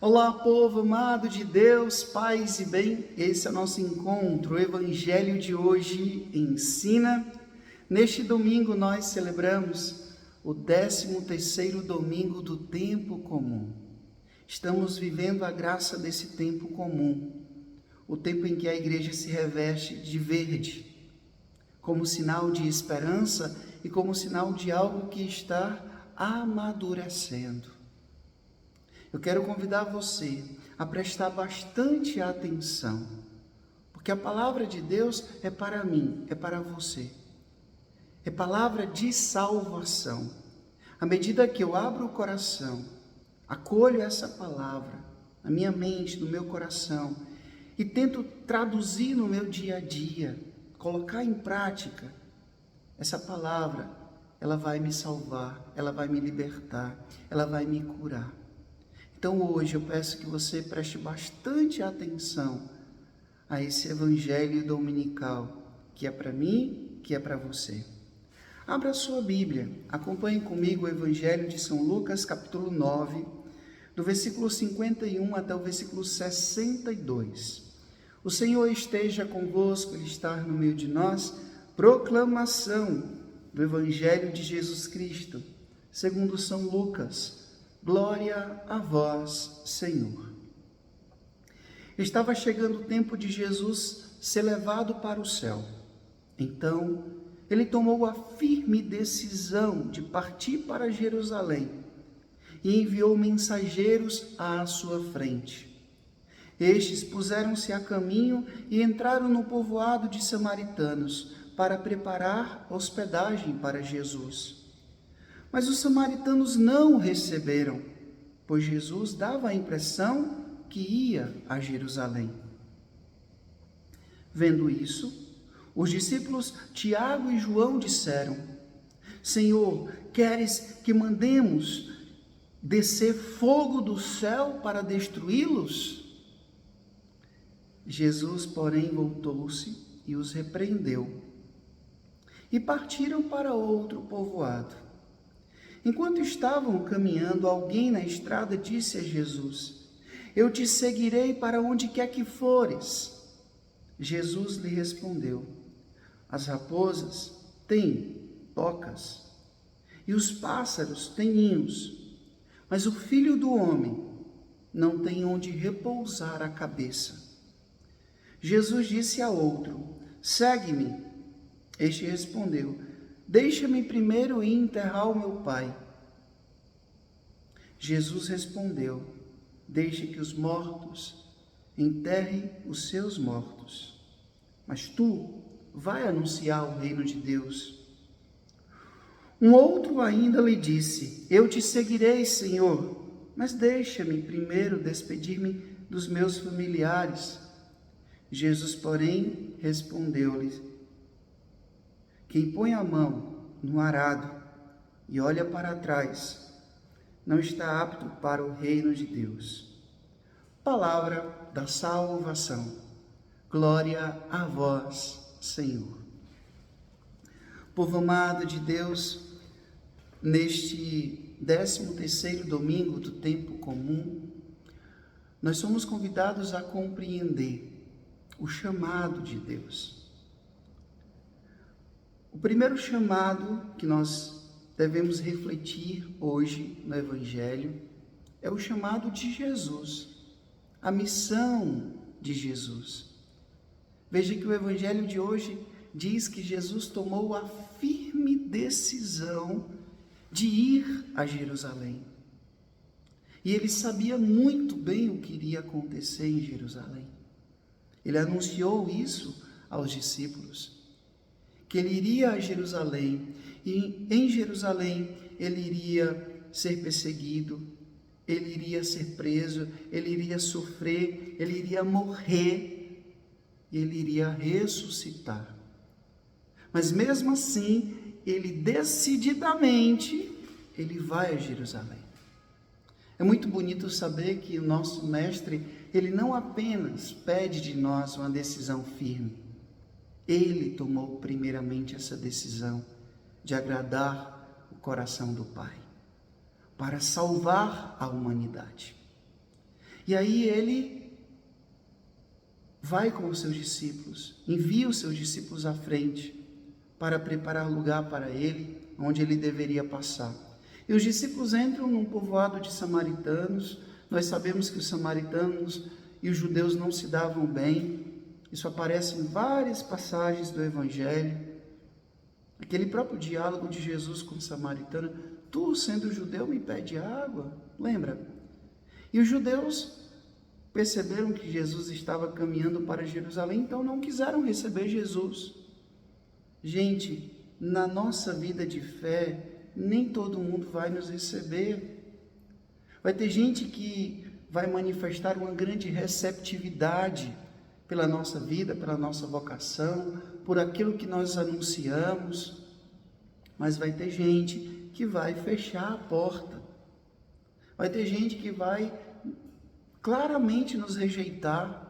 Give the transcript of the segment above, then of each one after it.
Olá, povo amado de Deus, paz e bem. Esse é o nosso encontro. O Evangelho de hoje ensina. Neste domingo nós celebramos o 13º domingo do tempo comum. Estamos vivendo a graça desse tempo comum, o tempo em que a igreja se reveste de verde, como sinal de esperança e como sinal de algo que está amadurecendo. Eu quero convidar você a prestar bastante atenção, porque a palavra de Deus é para mim, é para você. É palavra de salvação. À medida que eu abro o coração, acolho essa palavra na minha mente, no meu coração, e tento traduzir no meu dia a dia, colocar em prática, essa palavra, ela vai me salvar, ela vai me libertar, ela vai me curar. Então hoje eu peço que você preste bastante atenção a esse evangelho dominical, que é para mim, que é para você. Abra a sua Bíblia, acompanhe comigo o evangelho de São Lucas, capítulo 9, do versículo 51 até o versículo 62. O Senhor esteja convosco, Ele está no meio de nós. Proclamação do evangelho de Jesus Cristo, segundo São Lucas. Glória a vós, Senhor. Estava chegando o tempo de Jesus ser levado para o céu. Então, ele tomou a firme decisão de partir para Jerusalém e enviou mensageiros à sua frente. Estes puseram-se a caminho e entraram no povoado de samaritanos para preparar hospedagem para Jesus. Mas os samaritanos não o receberam, pois Jesus dava a impressão que ia a Jerusalém. Vendo isso, os discípulos Tiago e João disseram: Senhor, queres que mandemos descer fogo do céu para destruí-los? Jesus, porém, voltou-se e os repreendeu. E partiram para outro povoado. Enquanto estavam caminhando, alguém na estrada disse a Jesus: Eu te seguirei para onde quer que fores. Jesus lhe respondeu: As raposas têm tocas e os pássaros têm ninhos, mas o Filho do Homem não tem onde repousar a cabeça. Jesus disse a outro: Segue-me. Este respondeu: Deixa-me primeiro ir enterrar o meu pai. Jesus respondeu: Deixe que os mortos enterrem os seus mortos. Mas tu vai anunciar o reino de Deus. Um outro ainda lhe disse: Eu te seguirei, Senhor, mas deixa-me primeiro despedir-me dos meus familiares. Jesus, porém, respondeu-lhe: Quem põe a mão no arado e olha para trás, não está apto para o reino de Deus. Palavra da salvação. Glória a vós, Senhor. Povo amado de Deus, neste 13º domingo do tempo comum, nós somos convidados a compreender o chamado de Deus. O primeiro chamado que nós devemos refletir hoje no Evangelho é o chamado de Jesus, a missão de Jesus. Veja que o Evangelho de hoje diz que Jesus tomou a firme decisão de ir a Jerusalém. E ele sabia muito bem o que iria acontecer em Jerusalém. Ele anunciou isso aos discípulos, que ele iria a Jerusalém, e em Jerusalém ele iria ser perseguido, ele iria ser preso, ele iria sofrer, ele iria morrer, e ele iria ressuscitar. Mas mesmo assim, ele decididamente, ele vai a Jerusalém. É muito bonito saber que o nosso mestre, ele não apenas pede de nós uma decisão firme, ele tomou primeiramente essa decisão de agradar o coração do Pai, para salvar a humanidade. E aí ele vai com os seus discípulos, envia os seus discípulos à frente para preparar lugar para ele, onde ele deveria passar. E os discípulos entram num povoado de samaritanos. Nós sabemos que os samaritanos e os judeus não se davam bem. Isso aparece em várias passagens do Evangelho. Aquele próprio diálogo de Jesus com o samaritano: tu, sendo judeu, me pede água. Lembra? E os judeus perceberam que Jesus estava caminhando para Jerusalém, então não quiseram receber Jesus. Gente, na nossa vida de fé, nem todo mundo vai nos receber. Vai ter gente que vai manifestar uma grande receptividade pela nossa vida, pela nossa vocação, por aquilo que nós anunciamos, mas vai ter gente que vai fechar a porta. Vai ter gente que vai claramente nos rejeitar.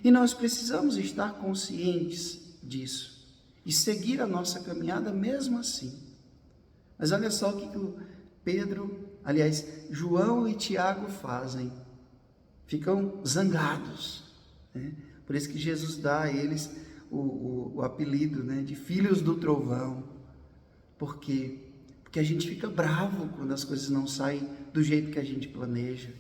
E nós precisamos estar conscientes disso e seguir a nossa caminhada mesmo assim. Mas olha só o que o João e Tiago fazem. Ficam zangados, né? Por isso que Jesus dá a eles o apelido, né, de filhos do trovão. Por quê? Porque a gente fica bravo quando as coisas não saem do jeito que a gente planeja.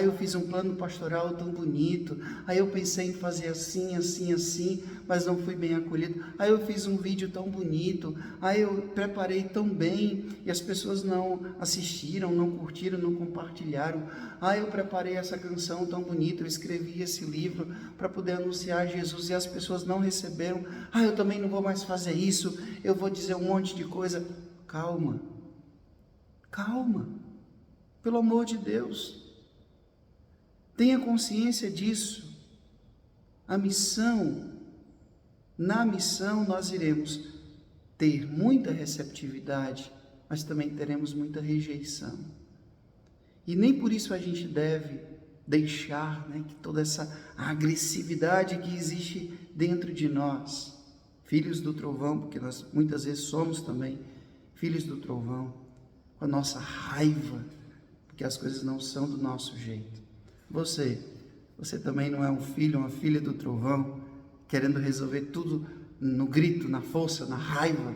Eu fiz um plano pastoral tão bonito, eu pensei em fazer assim, assim, assim, mas não fui bem acolhido. Eu fiz um vídeo tão bonito, eu preparei tão bem e as pessoas não assistiram, não curtiram, não compartilharam. Eu preparei essa canção tão bonita, eu escrevi esse livro para poder anunciar Jesus e as pessoas não receberam. Eu também não vou mais fazer isso, eu vou dizer um monte de coisa. Calma, calma, pelo amor de Deus. Tenha consciência disso. Na missão nós iremos ter muita receptividade, mas também teremos muita rejeição. E nem por isso a gente deve deixar, né, que toda essa agressividade que existe dentro de nós, filhos do trovão, porque nós muitas vezes somos também filhos do trovão, com a nossa raiva, porque as coisas não são do nosso jeito. Você também não é um filho, uma filha do trovão, querendo resolver tudo no grito, na força, na raiva.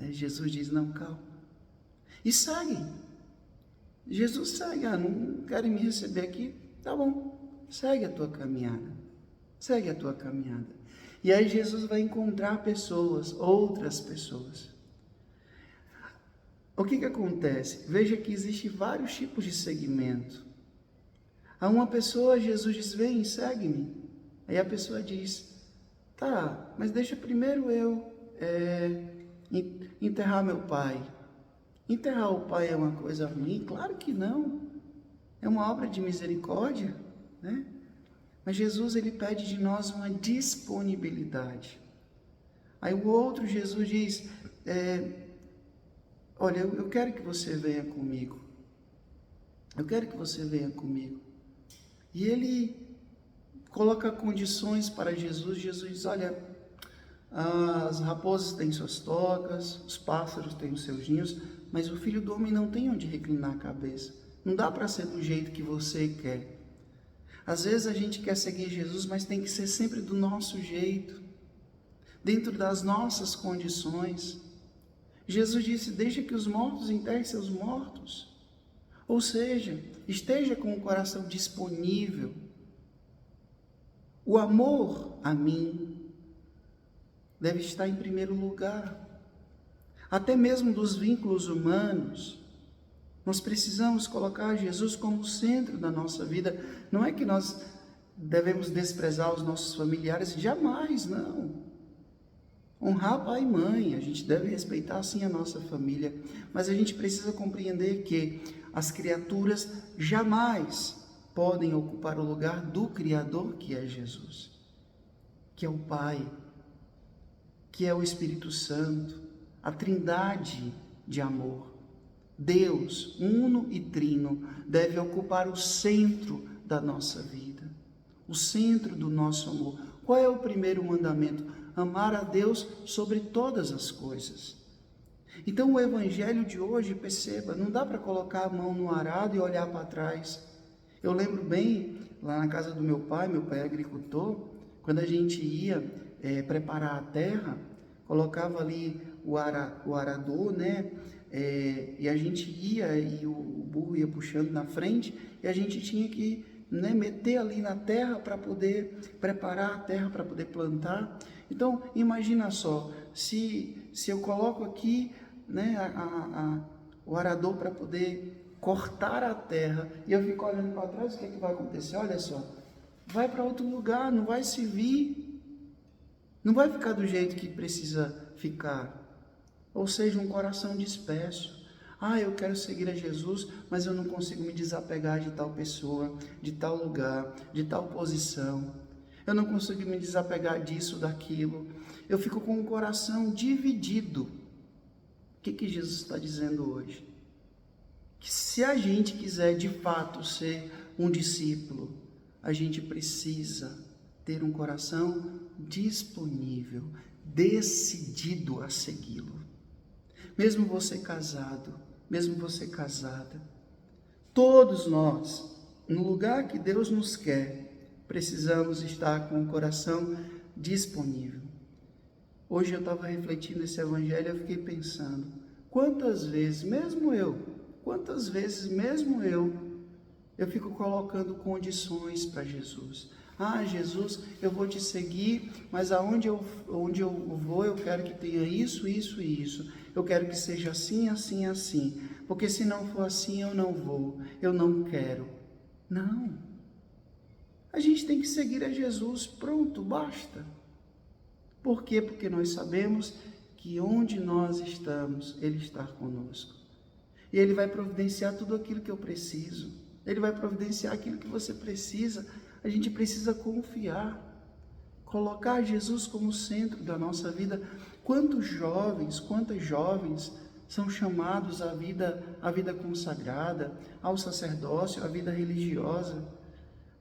Jesus diz: não, calma. E segue. Jesus segue. Não querem me receber aqui? Tá bom, segue a tua caminhada. Segue a tua caminhada. E aí Jesus vai encontrar pessoas, outras pessoas. O que acontece? Veja que existem vários tipos de segmento. A uma pessoa, Jesus diz: vem, segue-me. Aí a pessoa diz: tá, mas deixa primeiro eu enterrar meu pai. Enterrar o pai é uma coisa ruim? Claro que não. É uma obra de misericórdia, né? Mas Jesus, ele pede de nós uma disponibilidade. Aí o outro, Jesus diz: olha, eu quero que você venha comigo. Eu quero que você venha comigo. E ele coloca condições para Jesus. Jesus diz: olha, as raposas têm suas tocas, os pássaros têm os seus ninhos, mas o Filho do Homem não tem onde reclinar a cabeça. Não dá para ser do jeito que você quer. Às vezes a gente quer seguir Jesus, mas tem que ser sempre do nosso jeito, dentro das nossas condições. Jesus disse: deixa que os mortos enterrem seus mortos. Ou seja, esteja com o coração disponível. O amor a mim deve estar em primeiro lugar. Até mesmo dos vínculos humanos, nós precisamos colocar Jesus como centro da nossa vida. Não é que nós devemos desprezar os nossos familiares, jamais, não. Honrar pai e mãe, a gente deve respeitar sim a nossa família, mas a gente precisa compreender que as criaturas jamais podem ocupar o lugar do Criador, que é Jesus, que é o Pai, que é o Espírito Santo, a Trindade de amor. Deus, uno e trino, deve ocupar o centro da nossa vida, o centro do nosso amor. Qual é o primeiro mandamento? Amar a Deus sobre todas as coisas. Então o evangelho de hoje, perceba, não dá para colocar a mão no arado e olhar para trás. Eu lembro bem, lá na casa do meu pai é agricultor, quando a gente ia preparar a terra, colocava ali o arador, né? E a gente ia e o burro ia puxando na frente e a gente tinha que, né, meter ali na terra para poder preparar a terra para poder plantar. Então imagina só, se eu coloco aqui, né, o arador para poder cortar a terra e eu fico olhando para trás, o que é que vai acontecer? Olha só, vai para outro lugar, não vai servir, não vai ficar do jeito que precisa ficar. Ou seja, um coração disperso. Eu quero seguir a Jesus, mas eu não consigo me desapegar de tal pessoa, de tal lugar, de tal posição. Eu não consigo me desapegar disso, daquilo. Eu fico com o coração dividido. O que Jesus está dizendo hoje? Que se a gente quiser de fato ser um discípulo, a gente precisa ter um coração disponível, decidido a segui-lo. Mesmo você casado, mesmo você casada, todos nós, no lugar que Deus nos quer, precisamos estar com o coração disponível. Hoje eu estava refletindo esse evangelho e eu fiquei pensando, quantas vezes mesmo eu fico colocando condições para Jesus. Jesus, eu vou te seguir, mas onde eu vou, eu quero que tenha isso, isso e isso. Eu quero que seja assim, assim, assim. Porque se não for assim, eu não vou. Eu não quero. Não. A gente tem que seguir a Jesus. Pronto, basta. Por quê? Porque nós sabemos que onde nós estamos, Ele está conosco. E Ele vai providenciar tudo aquilo que eu preciso. Ele vai providenciar aquilo que você precisa. A gente precisa confiar, colocar Jesus como centro da nossa vida. Quantas jovens são chamados à vida consagrada, ao sacerdócio, à vida religiosa,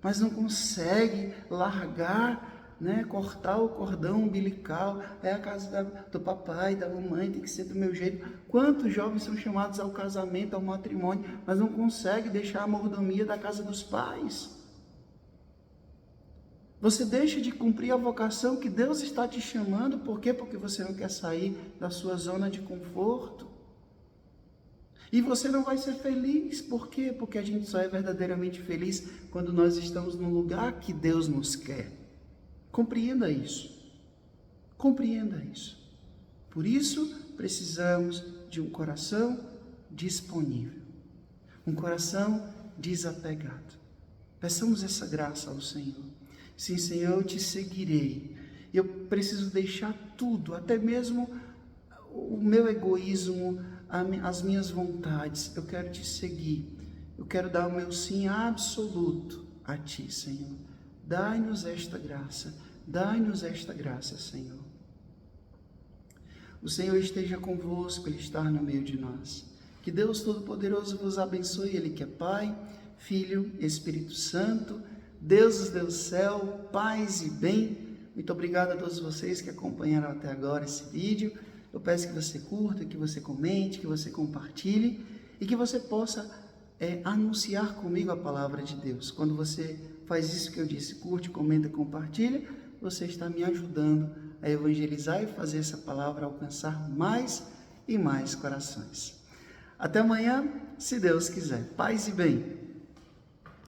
mas não consegue largar, né, cortar o cordão umbilical. É a casa do papai, da mamãe, tem que ser do meu jeito. Quantos jovens são chamados ao casamento, ao matrimônio, mas não consegue deixar a mordomia da casa dos pais? Você deixa de cumprir a vocação que Deus está te chamando. Por quê? Porque você não quer sair da sua zona de conforto. E você não vai ser feliz. Por quê? Porque a gente só é verdadeiramente feliz quando nós estamos no lugar que Deus nos quer. Compreenda isso. Compreenda isso. Por isso, precisamos de um coração disponível. Um coração desapegado. Peçamos essa graça ao Senhor. Sim, Senhor, eu te seguirei. Eu preciso deixar tudo, até mesmo o meu egoísmo, as minhas vontades. Eu quero te seguir. Eu quero dar o meu sim absoluto a ti, Senhor. Dai-nos esta graça. Dai-nos esta graça, Senhor. O Senhor esteja convosco, Ele está no meio de nós. Que Deus Todo-Poderoso vos abençoe, Ele que é Pai, Filho, Espírito Santo, Deus do céu, paz e bem. Muito obrigado a todos vocês que acompanharam até agora esse vídeo. Eu peço que você curta, que você comente, que você compartilhe e que você possa anunciar comigo a palavra de Deus. Quando você faz isso que eu disse, curte, comenta, compartilha, você está me ajudando a evangelizar e fazer essa palavra alcançar mais e mais corações. Até amanhã, se Deus quiser. Paz e bem.